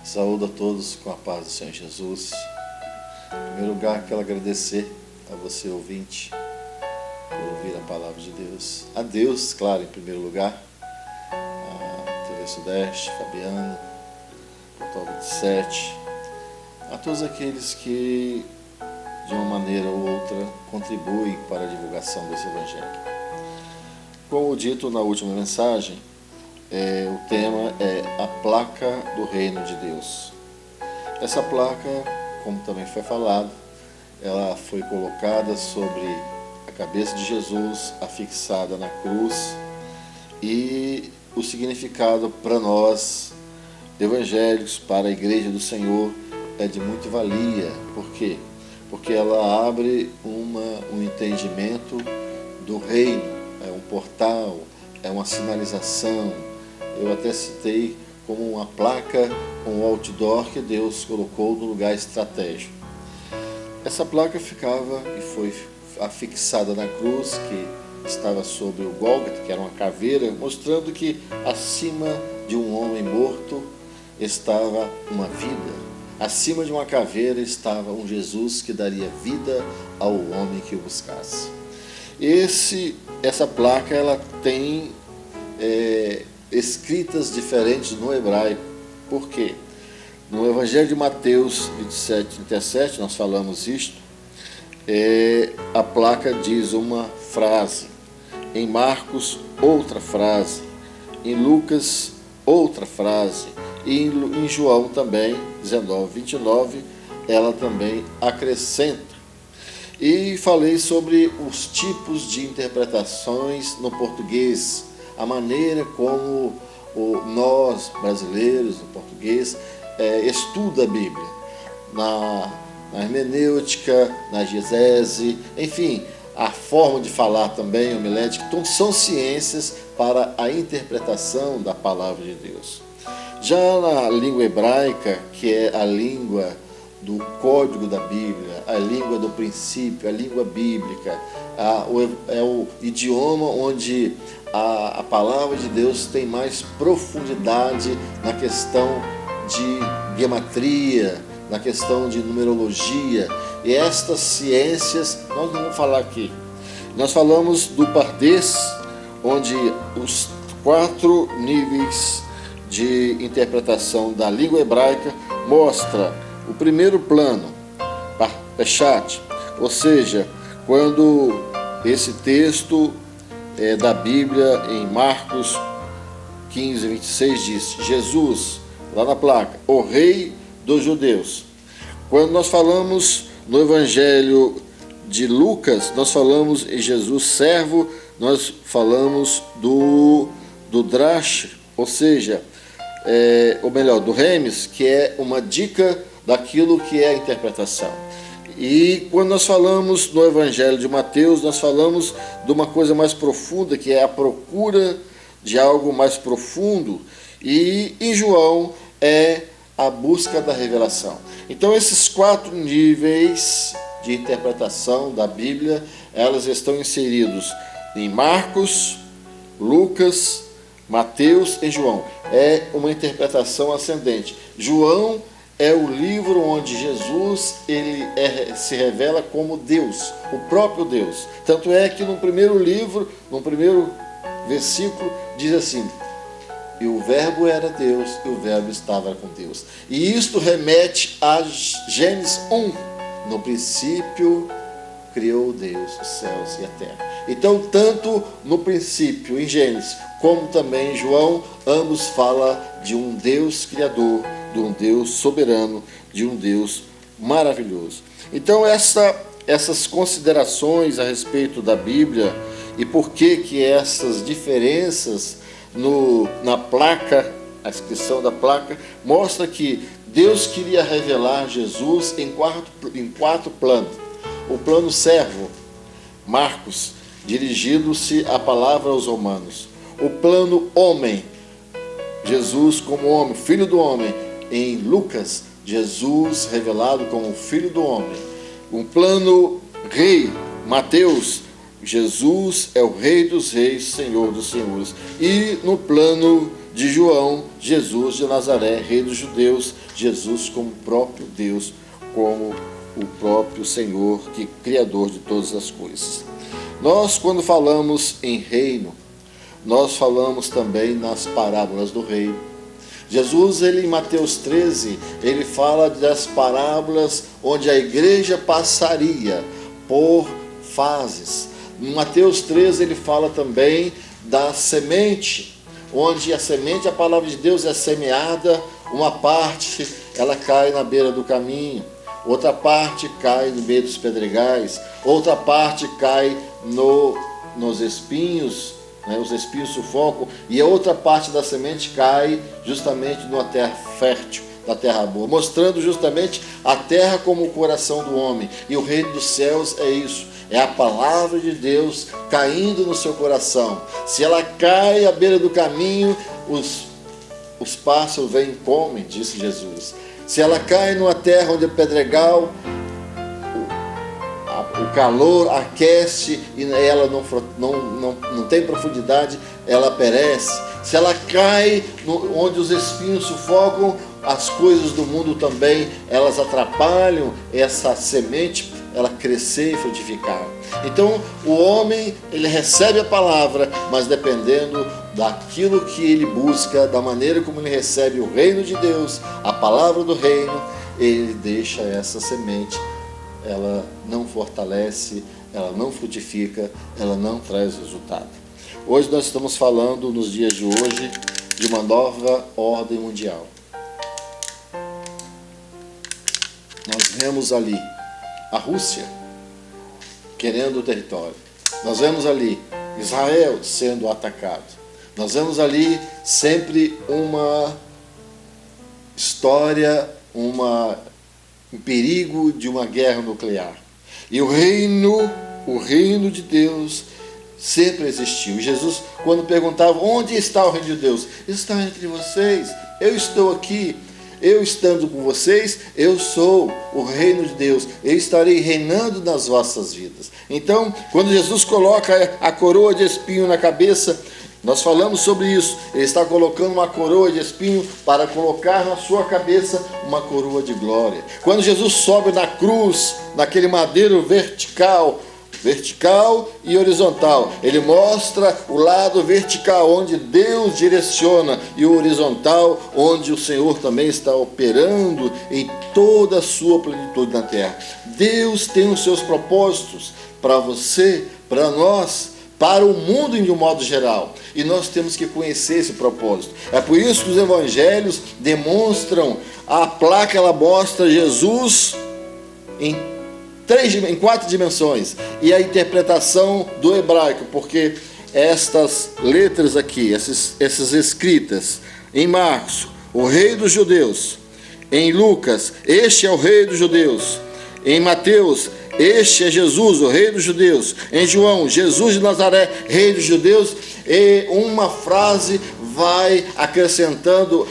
Saúdo a todos com a paz do Senhor Jesus. Em primeiro lugar, quero agradecer a você, ouvinte, por ouvir a palavra de Deus. A Deus, claro, em primeiro lugar, a TV Sudeste, Fabiano, Portal 27, a todos aqueles que, de uma maneira ou outra, contribuem para a divulgação desse Evangelho. Como dito na última mensagem, o tema é a placa do reino de Deus. Essa placa, como também foi falado, ela foi colocada sobre a cabeça de Jesus, afixada na cruz, e o significado para nós, evangélicos, para a Igreja do Senhor, é de muita valia. Por quê? Porque ela abre um entendimento do reino, é um portal, é uma sinalização. Eu até citei como uma placa, um outdoor que Deus colocou no lugar estratégico. Essa placa ficava e foi afixada na cruz, que estava sobre o Gólgota, que era uma caveira, mostrando que acima de um homem morto estava uma vida. Acima de uma caveira estava um Jesus que daria vida ao homem que o buscasse. Essa placa ela tem escritas diferentes no hebraico. Por quê? No Evangelho de Mateus 27, 37, nós falamos isto, a placa diz uma frase, em Marcos outra frase, em Lucas outra frase, e em João também, 19, 29, ela também acrescenta. E falei sobre os tipos de interpretações no português, a maneira como nós, brasileiros, no português, estuda a Bíblia, na hermenêutica, na exegese, enfim, a forma de falar também, homilética. Então, são ciências para a interpretação da palavra de Deus. Já na língua hebraica, que é a língua do código da Bíblia, a língua do princípio, a língua bíblica, é o idioma onde a palavra de Deus tem mais profundidade na questão de gematria, na questão de numerologia. E estas ciências nós não vamos falar aqui. Nós falamos do Pardês, onde os 4 níveis de interpretação da língua hebraica mostra o primeiro plano, Peshat, ou seja, quando esse texto da Bíblia em Marcos 15, 26 diz, Jesus, lá na placa, o rei dos judeus. Quando nós falamos no Evangelho de Lucas, nós falamos em Jesus servo, nós falamos do Drash, ou seja, ou melhor, do Remes, que é uma dica daquilo que é a interpretação. E quando nós falamos no Evangelho de Mateus, nós falamos de uma coisa mais profunda, que é a procura de algo mais profundo, e em João é a busca da revelação. Então, esses 4 níveis de interpretação da Bíblia, elas estão inseridos em Marcos, Lucas, Mateus e João. É uma interpretação ascendente. João é o livro onde Jesus se revela como Deus, o próprio Deus. Tanto é que no primeiro livro, no primeiro versículo, diz assim, e o verbo era Deus, e o verbo estava com Deus. E isto remete a Gênesis 1. No princípio criou Deus os céus e a terra. Então, tanto no princípio, em Gênesis, como também em João, ambos falam de um Deus criador, de um Deus soberano, de um Deus maravilhoso. Então, essas considerações a respeito da Bíblia e por que essas diferenças na placa, a inscrição da placa, mostra que Deus queria revelar Jesus em 4 planos. O plano servo, Marcos, dirigindo-se a palavra aos romanos. O plano homem, Jesus como homem, filho do homem, em Lucas, Jesus revelado como filho do homem. Um plano rei, Mateus, Jesus é o Rei dos Reis, Senhor dos Senhores. E no plano de João, Jesus de Nazaré, Rei dos Judeus, Jesus como próprio Deus, como o próprio Senhor, Criador de todas as coisas. Nós, quando falamos em reino, nós falamos também nas parábolas do reino. Jesus, em Mateus 13, ele fala das parábolas onde a igreja passaria por fases. Em Mateus 13, ele fala também da semente, onde a semente, a palavra de Deus, é semeada, uma parte ela cai na beira do caminho, outra parte cai no meio dos pedregais, outra parte cai nos espinhos, né? Os espinhos sufocam, e a outra parte da semente cai justamente numa terra fértil, da terra boa, mostrando justamente a terra como o coração do homem. E o reino dos céus é isso, é a palavra de Deus caindo no seu coração. Se ela cai à beira do caminho, os pássaros vêm e comem, disse Jesus. Se ela cai numa terra onde é pedregal, o calor aquece e ela não tem profundidade, ela perece. Se ela cai onde os espinhos sufocam, as coisas do mundo também, elas atrapalham essa semente, ela crescer e frutificar. Então, o homem, ele recebe a palavra, mas dependendo daquilo que ele busca, da maneira como ele recebe o reino de Deus, a palavra do reino, ele deixa essa semente, ela não fortalece, ela não frutifica, ela não traz resultado. Hoje nós estamos falando, nos dias de hoje, de uma nova ordem mundial. Nós vemos ali a Rússia querendo o território. Nós vemos ali Israel sendo atacado. Nós vemos ali sempre uma história, um perigo de uma guerra nuclear. E o reino de Deus sempre existiu. Jesus, quando perguntava onde está o reino de Deus, está entre vocês, eu estou aqui. Eu estando com vocês, eu sou o reino de Deus, eu estarei reinando nas vossas vidas. Então, quando Jesus coloca a coroa de espinho na cabeça, nós falamos sobre isso, ele está colocando uma coroa de espinho para colocar na sua cabeça uma coroa de glória. Quando Jesus sobe na cruz, naquele madeiro vertical e horizontal, ele mostra o lado vertical, onde Deus direciona, e o horizontal, onde o Senhor também está operando em toda a sua plenitude na terra. Deus tem os seus propósitos para você, para nós, para o mundo de um modo geral, e nós temos que conhecer esse propósito. É por isso que os evangelhos demonstram, a placa ela mostra Jesus em 4 dimensões, e a interpretação do hebraico, porque estas letras aqui, essas escritas em Marcos, o rei dos judeus; em Lucas, este é o rei dos judeus; em Mateus, este é Jesus, o rei dos judeus; em João, Jesus de Nazaré, rei dos judeus. E uma frase vai acrescentando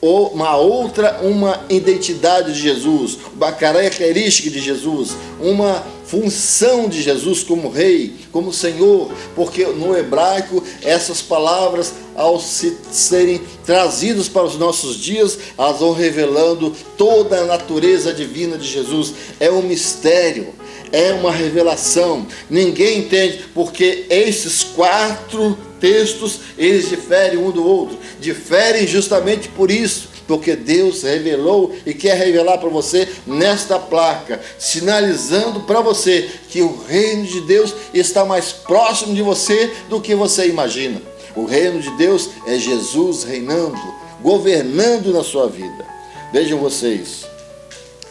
uma identidade de Jesus, uma característica de Jesus, uma função de Jesus como rei, como Senhor, porque no hebraico essas palavras, ao serem trazidas para os nossos dias, elas vão revelando toda a natureza divina de Jesus. É um mistério, é uma revelação, ninguém entende, porque esses 4 textos, eles diferem um do outro, diferem justamente por isso, porque Deus revelou e quer revelar para você nesta placa, sinalizando para você que o reino de Deus está mais próximo de você do que você imagina. O reino de Deus é Jesus reinando, governando na sua vida. Vejam vocês,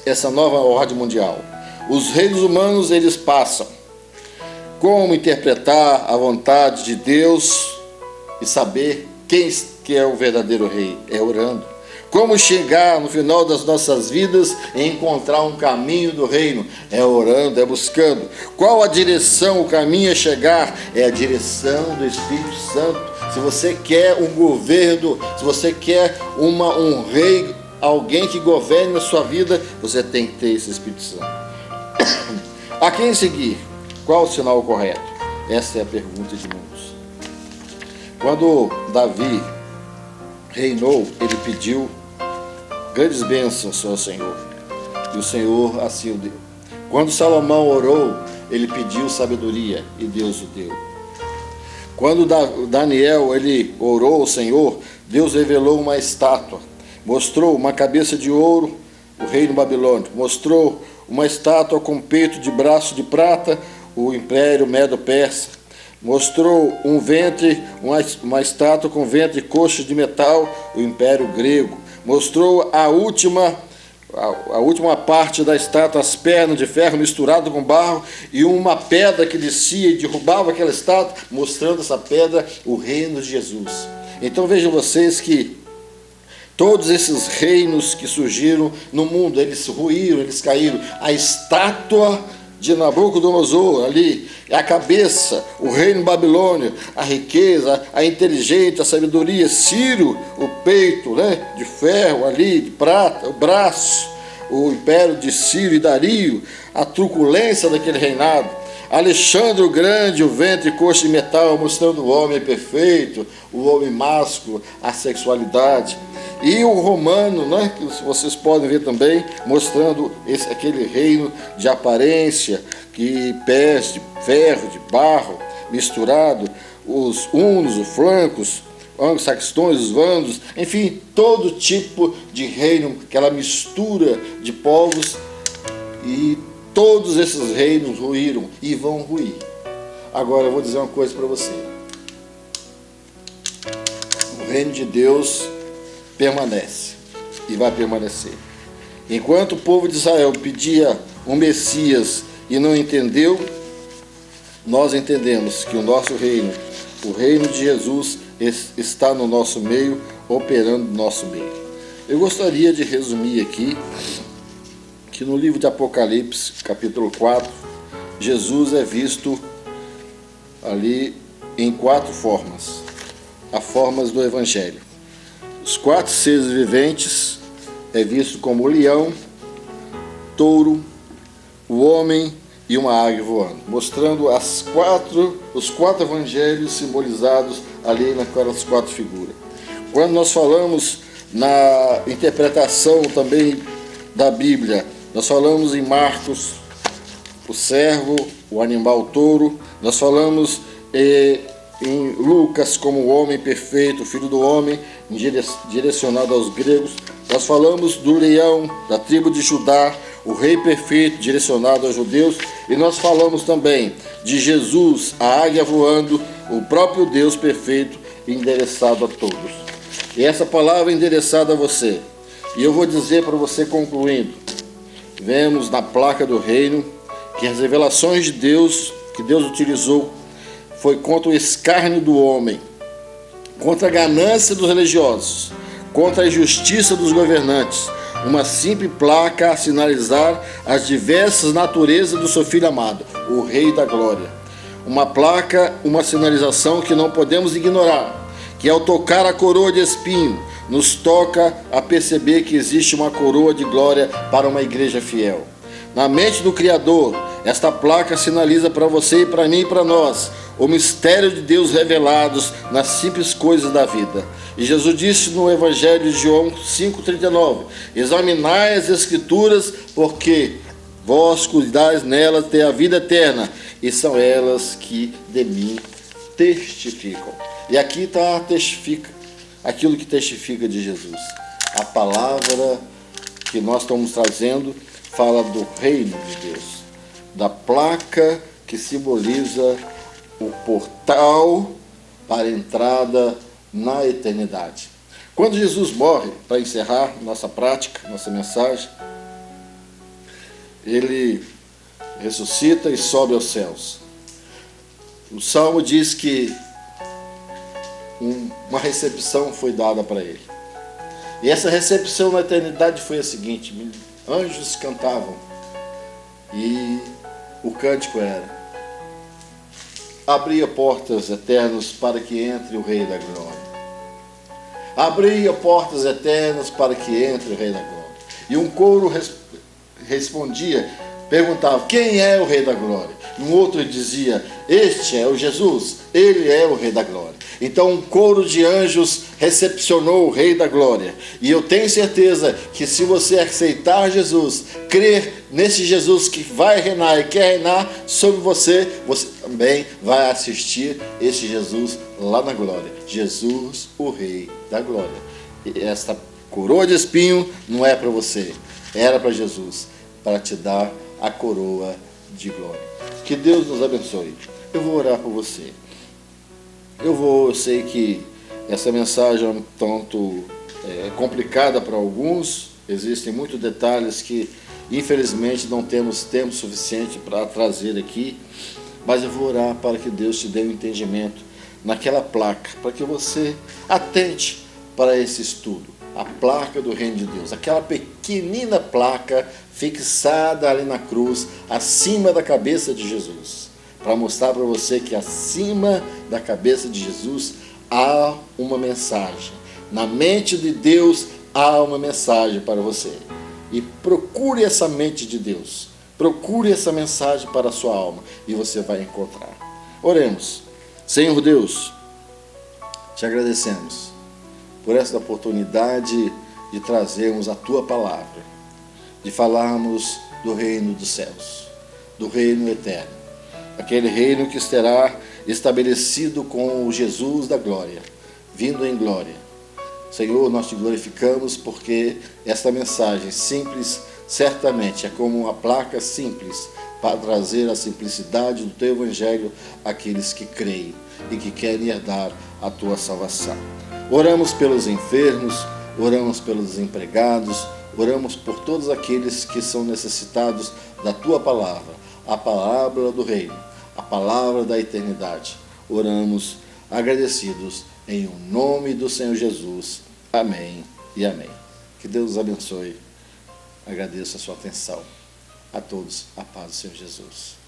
essa nova ordem mundial. Os reinos humanos, eles passam. Como interpretar a vontade de Deus e saber quem que é o verdadeiro rei? É orando. Como chegar no final das nossas vidas e encontrar um caminho do reino? É orando, é buscando. Qual a direção, o caminho a chegar? É a direção do Espírito Santo. Se você quer um governo, se você quer um rei, alguém que governe na sua vida, você tem que ter esse Espírito Santo. A quem seguir? Qual o sinal correto? Essa é a pergunta de muitos. Quando Davi reinou, ele pediu grandes bênçãos ao Senhor, e o Senhor assim o deu. Quando Salomão orou, ele pediu sabedoria, e Deus o deu. Quando Daniel ele orou ao Senhor, Deus revelou uma estátua, mostrou uma cabeça de ouro, o reino babilônico, mostrou uma estátua com peito de braço de prata, o império medo-persa, mostrou um ventre, uma estátua com ventre e coxas de metal, o império grego, mostrou a última parte da estátua, as pernas de ferro misturado com barro e uma pedra que descia e derrubava aquela estátua, mostrando essa pedra o reino de Jesus. Então vejam vocês que todos esses reinos que surgiram no mundo, eles ruíram, eles caíram. A estátua de Nabucodonosor ali, a cabeça, o reino babilônio, a riqueza, a inteligência, a sabedoria, Ciro, o peito, né, de ferro ali, de prata, o braço, o império de Ciro e Dario, a truculência daquele reinado, Alexandre o Grande, o ventre e coxa de metal, mostrando o homem perfeito, o homem másculo, a sexualidade. E o romano, né, que vocês podem ver também, mostrando aquele reino de aparência, que pés de ferro, de barro, misturado, os hunos, os francos, os saxões, os vândalos, enfim, todo tipo de reino, aquela mistura de povos, e todos esses reinos ruíram e vão ruir. Agora eu vou dizer uma coisa para você. O reino de Deus permanece e vai permanecer. Enquanto o povo de Israel pedia um Messias e não entendeu, nós entendemos que o nosso reino, o reino de Jesus, está no nosso meio, operando no nosso meio. Eu gostaria de resumir aqui que no livro de Apocalipse, capítulo 4, Jesus é visto ali em 4 formas, as formas do Evangelho. Os 4 seres viventes é visto como o leão, touro, o homem e uma águia voando, mostrando os 4 evangelhos simbolizados ali naquelas 4 figuras. Quando nós falamos na interpretação também da Bíblia, nós falamos em Marcos, o servo, o animal touro, nós falamos em Lucas como o homem perfeito, o filho do homem, direcionado aos gregos. Nós falamos do leão, da tribo de Judá, o rei perfeito, direcionado aos judeus. E nós falamos também de Jesus, a águia voando, o próprio Deus perfeito, endereçado a todos. E essa palavra é endereçada a você. E eu vou dizer para você, concluindo, vemos na placa do reino que as revelações de Deus, que Deus utilizou, foi contra o escárnio do homem, contra a ganância dos religiosos, contra a injustiça dos governantes, uma simples placa a sinalizar as diversas naturezas do seu Filho amado, o Rei da Glória. Uma placa, uma sinalização que não podemos ignorar, que ao tocar a coroa de espinho, nos toca a perceber que existe uma coroa de glória para uma igreja fiel. Na mente do Criador, esta placa sinaliza para você e para mim e para nós o mistério de Deus revelados nas simples coisas da vida. E Jesus disse no Evangelho de João 5,39: examinai as Escrituras, porque vós cuidais nelas ter a vida eterna, e são elas que de mim testificam. E aqui está testifica, aquilo que testifica de Jesus. A palavra que nós estamos trazendo fala do reino de Deus, da placa que simboliza o portal para a entrada na eternidade. Quando Jesus morre, para encerrar nossa prática, nossa mensagem, ele ressuscita e sobe aos céus. O Salmo diz que uma recepção foi dada para ele. E essa recepção na eternidade foi a seguinte: anjos cantavam e o cântico era: abria portas eternas para que entre o Rei da Glória. Abria portas eternas para que entre o Rei da Glória. E um coro respondia, perguntava: quem é o Rei da Glória? E um outro dizia: este é o Jesus, ele é o Rei da Glória. Então um coro de anjos recepcionou o Rei da Glória. E eu tenho certeza que se você aceitar Jesus, crer nesse Jesus que vai reinar e quer reinar sobre você, você também vai assistir esse Jesus lá na glória. Jesus, o Rei da Glória. E esta coroa de espinho não é para você, era para Jesus, para te dar a coroa de glória. Que Deus nos abençoe. Eu vou orar por você. Eu sei que essa mensagem é um tanto complicada para alguns, existem muitos detalhes que infelizmente não temos tempo suficiente para trazer aqui, mas eu vou orar para que Deus te dê um entendimento naquela placa, para que você atente para esse estudo. A placa do reino de Deus, aquela pequenina placa fixada ali na cruz, acima da cabeça de Jesus, para mostrar para você que acima da cabeça de Jesus há uma mensagem. Na mente de Deus há uma mensagem para você. E procure essa mente de Deus, procure essa mensagem para a sua alma e você vai encontrar. Oremos. Senhor Deus, te agradecemos por esta oportunidade de trazermos a Tua palavra, de falarmos do reino dos céus, do reino eterno, aquele reino que será estabelecido com o Jesus da glória, vindo em glória. Senhor, nós te glorificamos porque esta mensagem simples, certamente é como uma placa simples para trazer a simplicidade do Teu Evangelho àqueles que creem e que querem herdar a Tua salvação. Oramos pelos enfermos, oramos pelos desempregados, oramos por todos aqueles que são necessitados da Tua palavra, a palavra do reino, a palavra da eternidade. Oramos agradecidos em o nome do Senhor Jesus. Amém e amém. Que Deus os abençoe. Agradeço a sua atenção. A todos, a paz do Senhor Jesus.